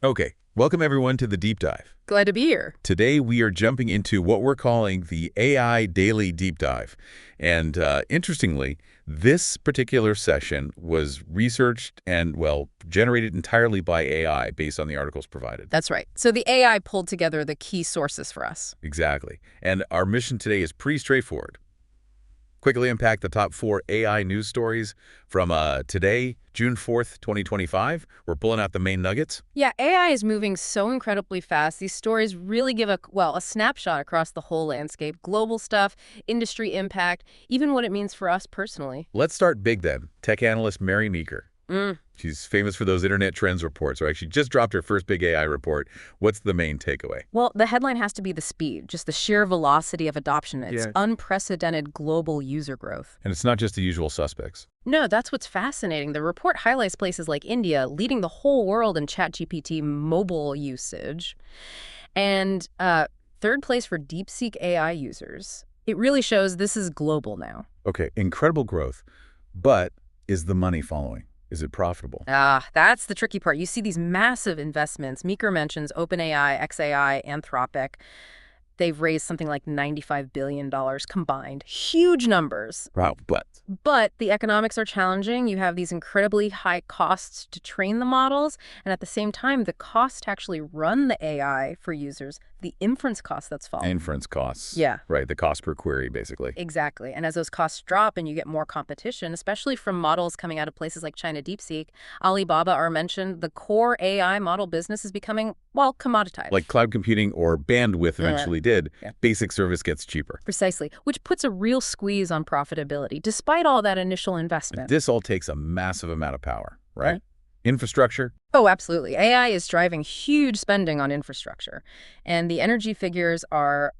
Okay, welcome everyone to the deep dive. Glad to be here. Today we are jumping into what we're calling the AI Daily Deep Dive. And interestingly, this particular session was researched and, well, generated entirely by AI based on the articles provided. That's right. So the AI pulled together the key sources for us. Exactly. And our mission today is pretty straightforward. Quickly unpack the top 4 AI news stories from today, June 4th, 2025. We're pulling out the main nuggets. Yeah, AI is moving so incredibly fast. These stories really give a snapshot across the whole landscape, global stuff, industry impact, even what it means for us personally. Let's start big then. Tech analyst Mary Meeker. She's famous for those internet trends reports, or actually just dropped her first big AI report. What's the main takeaway? Well, the headline has to be the speed, just the sheer velocity of adoption. It's Yeah. unprecedented global user growth. And it's not just the usual suspects. No, that's what's fascinating. The report highlights places like India leading the whole world in ChatGPT mobile usage. And third place for DeepSeek AI users. It really shows this is global now. Okay, incredible growth. But is the money following? Is it profitable? That's the tricky part. You see these massive investments. Meeker mentions OpenAI, xAI, Anthropic. They've raised something like $95 billion combined. Huge numbers. Wow, but But the economics are challenging. You have these incredibly high costs to train the models, and at the same time, the cost to actually run the AI for users, the inference cost that's following. inference costs. Yeah. Right, the cost per query, basically. Exactly. And as those costs drop and you get more competition, especially from models coming out of places like China DeepSeek, Alibaba are mentioned, the core AI model business is becoming, well, commoditized. Like cloud computing or bandwidth eventually did, Yeah. basic service gets cheaper. Precisely, which puts a real squeeze on profitability, despite all that initial investment. This all takes a massive amount of power, right? Right. Infrastructure. Oh, absolutely. AI is driving huge spending on infrastructure, and the energy figures are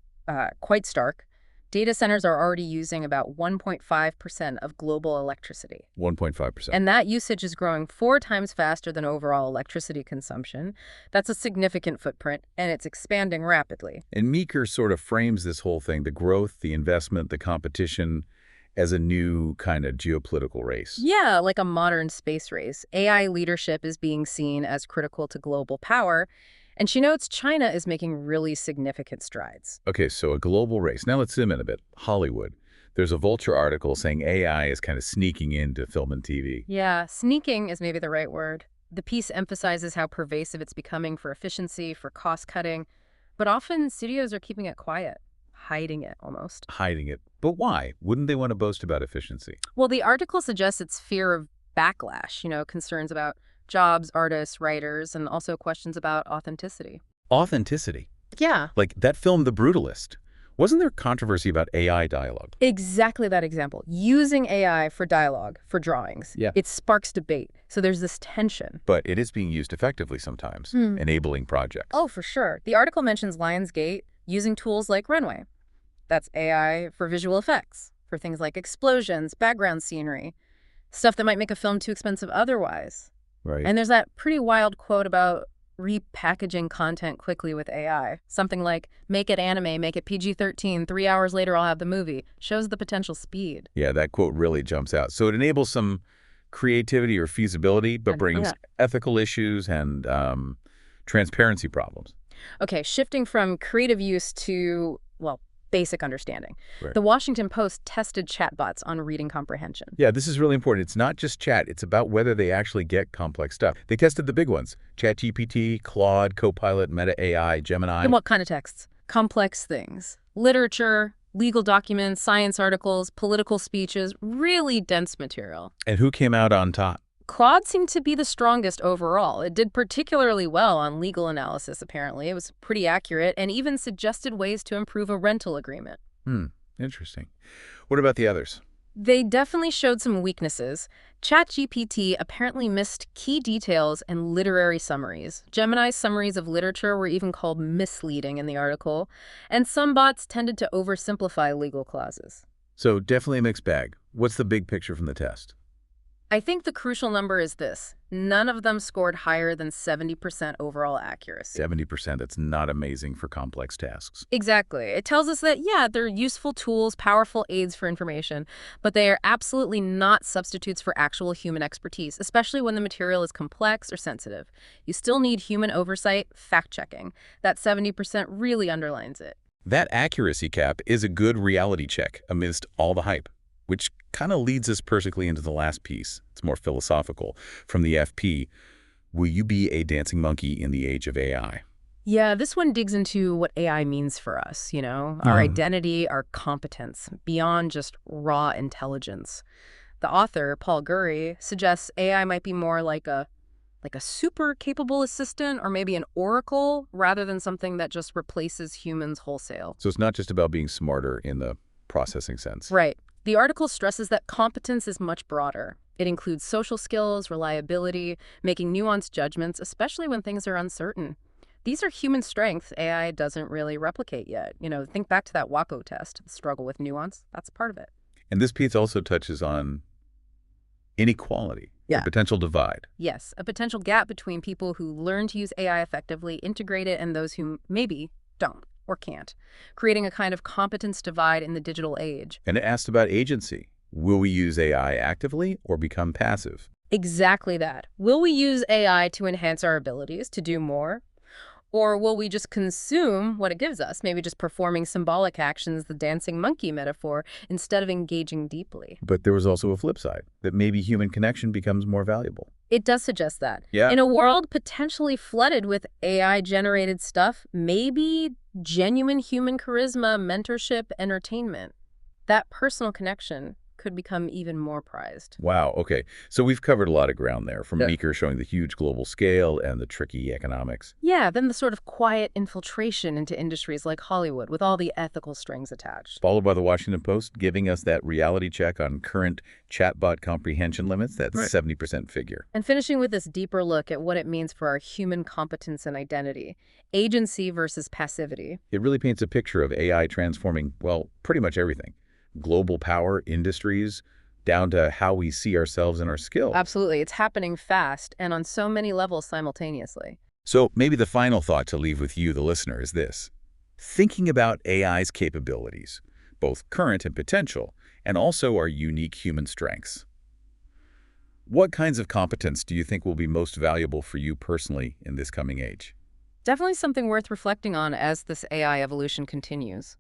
quite stark. Data centers are already using about 1.5% of global electricity. 1.5%. And that usage is growing 4 times faster than overall electricity consumption. That's a significant footprint, and it's expanding rapidly. And Meeker sort of frames this whole thing, the growth, the investment, the competition, as a new kind of geopolitical race. Yeah, like a modern space race. AI leadership is being seen as critical to global power, and she notes China is making really significant strides. Okay, so a global race. Now let's zoom in a bit. Hollywood. There's a Vulture article saying AI is kind of sneaking into film and TV. Yeah, sneaking is maybe the right word. The piece emphasizes how pervasive it's becoming for efficiency, for cost cutting, but often studios are keeping it quiet, hiding it almost. Hiding it. But why? Wouldn't they want to boast about efficiency? Well, the article suggests it's fear of backlash, concerns about jobs, artists, writers, and also questions about authenticity. Authenticity. Yeah. Like that film, The Brutalist. Wasn't there controversy about AI dialogue? Exactly that example. Using AI for dialogue, for drawings. Yeah. It sparks debate. So there's this tension. But it is being used effectively sometimes, enabling projects. Oh, for sure. The article mentions Lionsgate using tools like Runway. That's AI for visual effects, for things like explosions, background scenery, stuff that might make a film too expensive otherwise. Right. And there's that pretty wild quote about repackaging content quickly with AI. Something like, make it anime, make it PG-13, 3 hours later I'll have the movie. Shows the potential speed. Yeah, that quote really jumps out. So it enables some creativity or feasibility, but brings ethical issues and transparency problems. Okay, shifting from creative use to, well, basic understanding. Right. The Washington Post tested chatbots on reading comprehension. Yeah, this is really important. It's not just chat. It's about whether they actually get complex stuff. They tested the big ones. ChatGPT, Claude, Copilot, Meta AI, Gemini. And what kind of texts? Complex things. Literature, legal documents, science articles, political speeches, really dense material. And who came out on top? Claude seemed to be the strongest overall. It did particularly well on legal analysis, apparently. It was pretty accurate and even suggested ways to improve a rental agreement. Interesting. What about the others? They definitely showed some weaknesses. ChatGPT apparently missed key details and literary summaries. Gemini's summaries of literature were even called misleading in the article, and some bots tended to oversimplify legal clauses. So definitely a mixed bag. What's the big picture from the test? I think the crucial number is this. None of them scored higher than 70% overall accuracy. 70%, that's not amazing for complex tasks. Exactly. It tells us that, yeah, they're useful tools, powerful aids for information, but they are absolutely not substitutes for actual human expertise, especially when the material is complex or sensitive. You still need human oversight, fact-checking. That 70% really underlines it. That accuracy cap is a good reality check amidst all the hype, which kind of leads us perfectly into the last piece. It's more philosophical. From the FP, will you be a dancing monkey in the age of AI? Yeah, this one digs into what AI means for us, our identity, our competence, beyond just raw intelligence. The author, Paul Gurry, suggests AI might be more like a super capable assistant or maybe an oracle rather than something that just replaces humans wholesale. So it's not just about being smarter in the processing sense. Right. The article stresses that competence is much broader. It includes social skills, reliability, making nuanced judgments, especially when things are uncertain. These are human strengths AI doesn't really replicate yet. Think back to that WACO test, the struggle with nuance. That's part of it. And this piece also touches on inequality, Yeah. the potential divide. Yes, a potential gap between people who learn to use AI effectively, integrate it, and those who maybe don't or can't, creating a kind of competence divide in the digital age. And it asked about agency. Will we use AI actively or become passive? Exactly that. Will we use AI to enhance our abilities to do more? Or will we just consume what it gives us, maybe just performing symbolic actions, the dancing monkey metaphor, instead of engaging deeply? But there was also a flip side, that maybe human connection becomes more valuable. It does suggest that. Yeah. In a world potentially flooded with AI-generated stuff, maybe genuine human charisma, mentorship, entertainment, that personal connection could become even more prized. Wow, okay. So we've covered a lot of ground there, from Yeah. Meeker showing the huge global scale and the tricky economics. Yeah, then the sort of quiet infiltration into industries like Hollywood with all the ethical strings attached. Followed by the Washington Post giving us that reality check on current chatbot comprehension limits, that Right. 70% figure. And finishing with this deeper look at what it means for our human competence and identity, agency versus passivity. It really paints a picture of AI transforming, well, pretty much everything. Global power, industries, down to how we see ourselves and our skills. Absolutely, it's happening fast and on so many levels simultaneously. So maybe the final thought to leave with you, the listener, is this. Thinking about AI's capabilities, both current and potential, and also our unique human strengths. What kinds of competence do you think will be most valuable for you personally in this coming age? Definitely something worth reflecting on as this AI evolution continues.